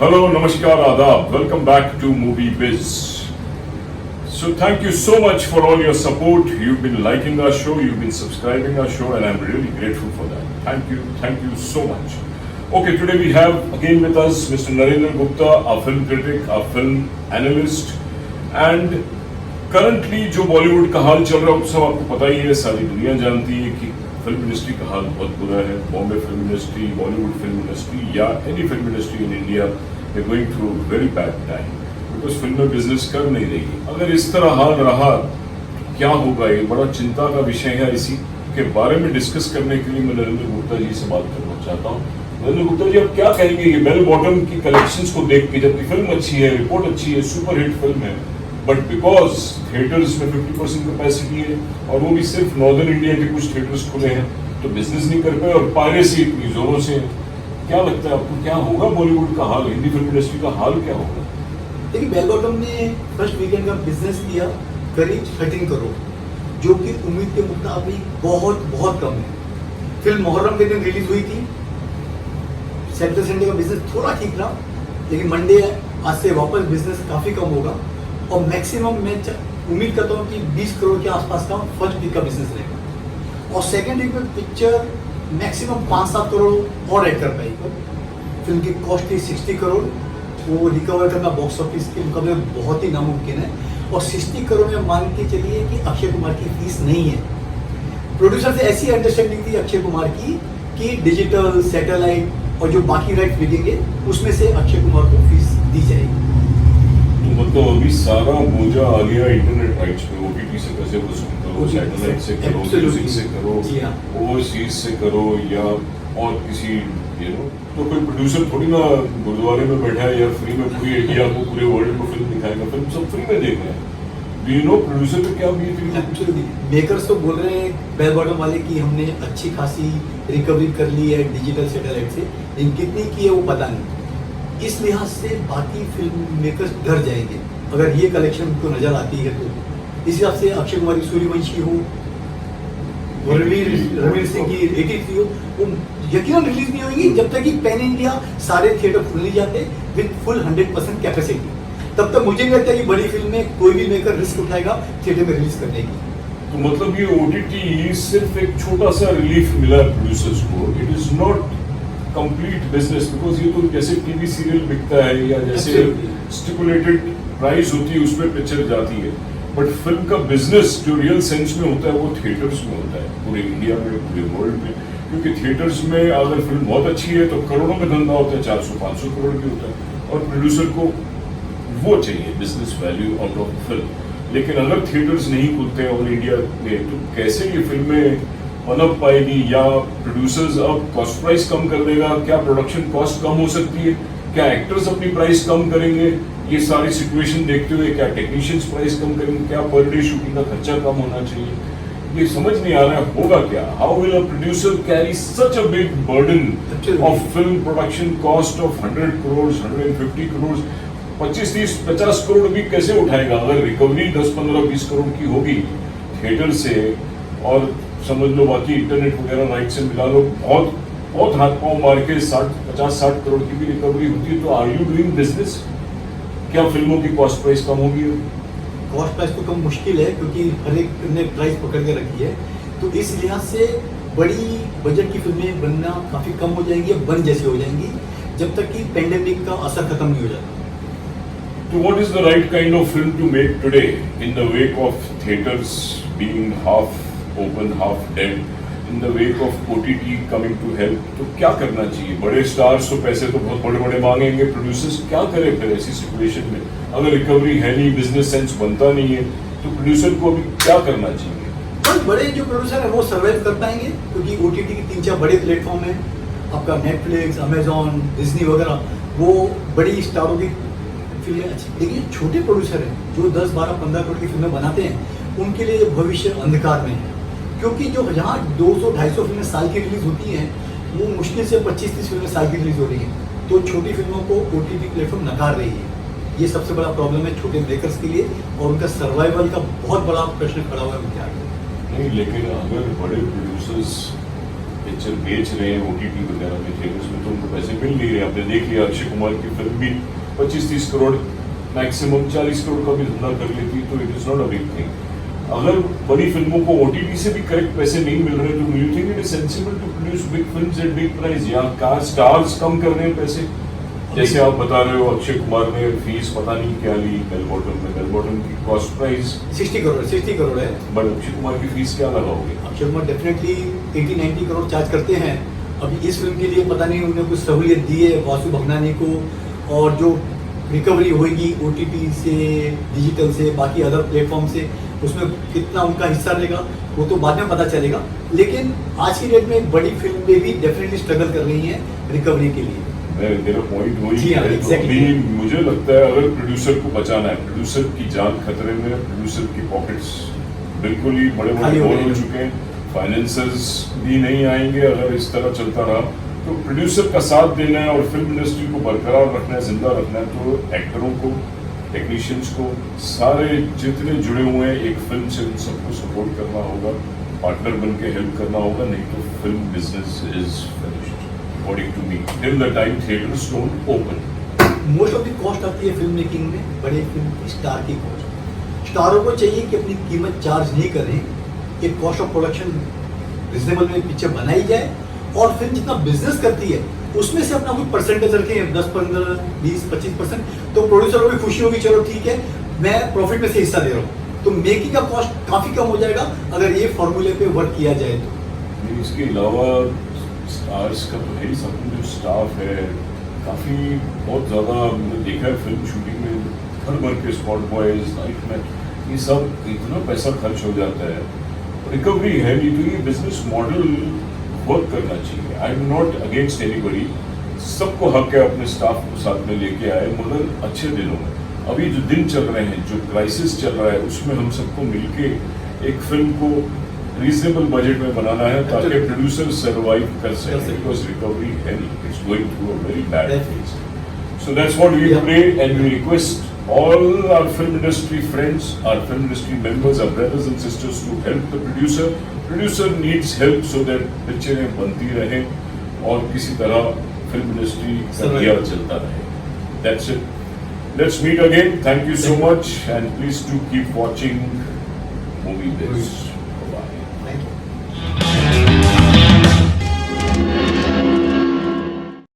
Hello, Namaskar, Adab. Welcome back to Movie Biz. So thank you so much for all your support. You've been liking our show, you've been subscribing our show, and I'm really grateful for that. Thank you so much. Okay, today we have again with us Mr. Narendra Gupta, our film critic, our film analyst, and currently जो बॉलीवुड का हाल चल रहा है वो सब आपको पता ही है, सारी दुनिया जानती है कि फिल्म इंडस्ट्री का हाल बहुत बुरा है. Bombay film industry, Bollywood film industry या any film industry in India is going through very bad time because फिल्में बिजनेस कर नहीं रही. अगर इस तरह हाल रहा क्या होगा, ये बड़ा चिंता का विषय है. इसी के बारे में डिस्कस करने के लिए मैं नरेंद्र गुप्ता जी से बात करना चाहता हूँ. नरेंद्र गुप्ता जी, आप क्या कहेंगे ये बेल बॉटम की कलेक्शंस को देख के, जबकि फिल्म अच्छी है, रिपोर्ट अच्छी है, सुपर हिट फिल्म है, बट बिकॉज थिएटर्स में 50% कैपेसिटी है और वो भी सिर्फ नॉर्दर्न इंडिया के कुछ थिएटर्स खुले हैं, तो बिजनेस नहीं कर पाए और पायरेसी इतनी जोरों से. क्या लगता है आपको, क्या होगा बॉलीवुड का हाल, हिंदी फिल्म इंडस्ट्री का हाल क्या होगा? देखिए, बेल बॉटम ने फर्स्ट वीकेंड का बिजनेस किया करीब 13 करोड़, जो कि उम्मीद के मुताबिक बहुत बहुत कम है. फिल्म मुहर्रम के दिन रिलीज हुई थी. सैटरडे संडे का बिजनेस थोड़ा ठीक रहा, लेकिन मंडे आज से वापस बिजनेस काफ़ी कम होगा और मैक्सिमम मैं उम्मीद करता हूँ कि 20 करोड़ के आसपास का फर्स्ट वीक का बिजनेस रहेगा और सेकेंड वीक में पिक्चर मैक्सिमम 5-7 करोड़ और ऐड कर पाएगी. फिल्म की कॉस्ट थी 60 करोड़, वो रिकवर करना बॉक्स ऑफिस के मुकाबले बहुत ही नामुमकिन है. और 60 करोड़ में मान के चलिए कि अक्षय कुमार की फीस नहीं है. प्रोड्यूसर से ऐसी अंडरस्टैंडिंग थी अक्षय कुमार की कि डिजिटल, सैटेलाइट और जो बाकी राइट बिकेंगे उसमें से अक्षय कुमार को फीस दी जाएगी. तो मतलब अभी सारा बोझा आ गया इंटरनेट राइट्स पे. ओटीटी से कैसे वसूल करो, सैटेलाइट से करो, म्यूजिक से करो, ओवरसीज से करो या और किसी तो कोई प्रोड्यूसर थोड़ी ना गुरुद्वारे में बैठा है या फ्री में पूरी इंडिया को, पूरे वर्ल्ड को फिल्म दिखाएगा. फिल्म सब फ्री में देख रहे हैं. डू यू नो प्रोड्यूसर पे क्या भी मेकर्स तो बोल रहे हैं बेल बॉटम वाले कि हमने अच्छी खासी रिकवरी कर ली है डिजिटल सैटेलाइट से, लेकिन कितनी की है वो पता नहीं. इस लिहाज से बाकी फिल्म मेकर्स डर जाएंगे अगर ये कलेक्शन उनको नजर आती है. तो इस हिसाब से अक्षय कुमार की सूर्यवंशी हो, रणवीर सिंह की 83 हो, वो यकीनन रिलीज नहीं होगी जब तक कि पैन इंडिया सारे थिएटर खुल नहीं जाते विद फुल 100% कैपेसिटी. तब तक मुझे नहीं लगता कि बड़ी फिल्म में कोई भी मेकर रिस्क उठाएगा थिएटर में रिलीज करने की. तो मतलब ये ओटीटी सिर्फ एक छोटा सा रिलीफ मिला है प्रोड्यूसर्स को. It is not complete business because ये तो जैसे टीवी सीरियल बिकता है या जैसे स्टिपुलेटेड प्राइस होती है उस पर पिक्चर जाती है, बट फिल्म का बिजनेस जो रियल सेंस में होता है वो थिएटर्स में होता है, पूरे इंडिया में, पूरे वर्ल्ड में. क्योंकि थिएटर्स में अगर फिल्म बहुत अच्छी है तो करोड़ों में धंधा होता है, 400-500 करोड़ भी होता है और प्रोड्यूसर को वो चाहिए business value out of film. लेकिन अगर थिएटर्स नहीं खुलते ऑल इंडिया में तो कैसे ये फिल्में पनप पाएगी? या प्रोड्यूसर्स अब कॉस्ट प्राइस कम कर देगा? क्या प्रोडक्शन कॉस्ट कम हो सकती है? क्या एक्टर्स अपनी प्राइस कम करेंगे? ये सारी सिचुएशन देखते हुए क्या टेक्नीशियंस प्राइस कम करेंगे? क्या पर डे शूटिंग का खर्चा कम होना चाहिए? ये समझ नहीं आ रहा है होगा क्या. How will a producer carry such a big burden of film production cost of 100 crore, 150 crore, 25-30-50 crore भी कैसे उठाएगा? अगर रिकवरी 10-15-20 करोड़ की होगी थिएटर से और समझ लो बाकी इंटरनेट वगैरह राइट से मिला लो, बहुत बहुत हाथ पांव मार के 50-60 करोड़ की भी रिकवरी होती है, तो आर यू डूइंग बिजनेस? क्या फिल्मों की कॉस्ट प्राइस कम होगी? कॉस्ट प्राइस तो कम मुश्किल है क्योंकि हर एक ने प्राइस पकड़ के रखी है. तो इस लिहाज से बड़ी बजट की फिल्में बनना काफ़ी कम हो जाएंगी, बन जैसी हो जाएंगी जब तक कि पेंडेमिक का असर खत्म नहीं हो जाता. So what is the right kind of film to make today in the wake of theaters being half open, half dead, in the wake of OTT coming to help? तो क्या करना चाहिए? बड़े स्टार्स तो पैसे तो बहुत बड़े बड़े मांगेंगे, प्रोड्यूसर्स क्या करें फिर ऐसी सिचुएशन में? अगर रिकवरी है नहीं, बिजनेस सेंस बनता नहीं है, तो प्रोड्यूसर को अभी क्या करना चाहिए? और बड़े जो प्रोड्यूसर है वो सर्वाइव कर पाएंगे क्योंकि OTT के 3-4 बड़े प्लेटफॉर्म हैं. आपका नेटफ्लिक्स, अमेजॉन, डिज्नी वगैरह, वो बड़ी स्टारों की फिल्में अच्छी. लेकिन छोटे प्रोड्यूसर हैं जो 10-12-15 करोड़ की फिल्में बनाते हैं, उनके लिए भविष्य अंधकार में है. क्योंकि जो जहाँ 200-250 फिल्में साल की रिलीज होती हैं वो मुश्किल से 25-30 फिल्में साल की रिलीज हो रही हैं. तो छोटी फिल्मों को OTT प्लेटफॉर्म नकार रही है. ये सबसे बड़ा प्रॉब्लम है छोटे मेकर्स के लिए और उनका सर्वाइवल का बहुत बड़ा प्रश्न खड़ा हुआ है उनके आगे. नहीं, लेकिन अगर बड़े प्रोड्यूसर्स पिक्चर बेच रहे हैं OTT वगैरह में, थिएटर्स में, तो उनको पैसे मिल नहीं रहे। आपने देख लिया अक्षय कुमार की फिल्म भी 25-30 करोड़ मैक्सिमम 40 करोड़ का भी धंधा कर लेती, तो it is not a big thing. अगर बड़ी फिल्मों को OTT से भी करेक्ट पैसे नहीं मिल रहे तो you think it is sensible to produce big films at big price, या कार स्टार्स कम कर रहे हैं पैसे? जैसे आप बता रहे हो अक्षय कुमार ने फीस पता नहीं क्या ली बेल बॉटम में, बेल बॉटम की कॉस्ट प्राइस 60 करोड़ है। बट अक्षय कुमार की फीस क्या लगाओगे? अक्षय कुमार डेफिनेटली 80-90 करोड़ चार्ज करते हैं। अभी इस फिल्म के लिए पता नहीं उन्होंने कुछ सहूलियत दी है वासु भगनानी को, और जो रिकवरी होगी OTT से, डिजिटल से, बाकी अदर प्लेटफॉर्म से, उसमें कितना उनका हिस्सा रहेगा वो तो बाद में पता चलेगा। लेकिन आज की डेट में बड़ी फिल्में भी डेफिनेटली स्ट्रगल कर रही हैं रिकवरी के लिए। मेरा पॉइंट वही जी हाँ, है। तो exactly। अभी मुझे लगता है अगर प्रोड्यूसर को बचाना है, प्रोड्यूसर की जान खतरे में, प्रोड्यूसर की पॉकेट्स बिल्कुल ही बड़े बड़े खाली हो होल गए हो हैं। चुके हैं, फाइनेंसर्स भी नहीं आएंगे अगर इस तरह चलता रहा, तो प्रोड्यूसर का साथ देना है और फिल्म इंडस्ट्री को बरकरार रखना है, जिंदा रखना है, तो एक्टरों को, टेक्नीशियंस को, सारे जितने जुड़े हुए हैं एक फिल्म से उन सबको सपोर्ट करना होगा, पार्टनर बन के हेल्प करना होगा, नहीं तो film business is finished according to me till the time theatres don't open. Most of the cost आती है फिल्म मेकिंग में, बड़े फिल्म की स्टार की कॉस्ट। स्टारों को चाहिए कि अपनी कीमत चार्ज नहीं करें, एक कॉस्ट ऑफ प्रोडक्शन रिजनेबल में पिक्चर बनाई जाए, और फिल्म जितना बिजनेस करती है उसमें से अपना कोई परसेंटेज रखें, 10, 15, 20, 25%, तो प्रोड्यूसर को भी खुशी होगी, चलो ठीक है मैं प्रॉफिट में से हिस्सा दे रहा हूँ। तो मेकिंग का कॉस्ट काफी कम हो जाएगा अगर ये फॉर्मूले पे वर्क किया जाए तो। इसके अलावा स्टार्स का तो है ही, सब जो स्टाफ है काफ़ी बहुत ज़्यादा मैंने देखा है फिल्म शूटिंग में, घर भर के स्पॉट बॉयज, नाइट मैन, ये सब इतना पैसा खर्च हो जाता है, रिकवरी है नहीं, तो ये बिजनेस मॉडल वर्क करना चाहिए। I am not against anybody, सबको हक है अपने स्टाफ को साथ में लेके आए, मगर अच्छे दिनों में, अभी जो दिन चल रहे हैं, जो क्राइसिस चल रहा है, उसमें हम सबको मिलके एक फिल्म को रीजनेबल बजट में बनाना है ताकि प्रोड्यूसर सर्वाइव कर सके, बिकॉज रिकवरी है नहीं, it's going through a very bad phase. So that's what we pray, and we request all our film industry friends, our film industry members, our brothers and sisters to help the producer. Producer needs help so that पिक्चरें बनती रहें और किसी तरह film industry का दिया चलता रहे। That's it. Let's meet again. Thank you so much, and please do keep watching Movie Biz. Bye. Thank you.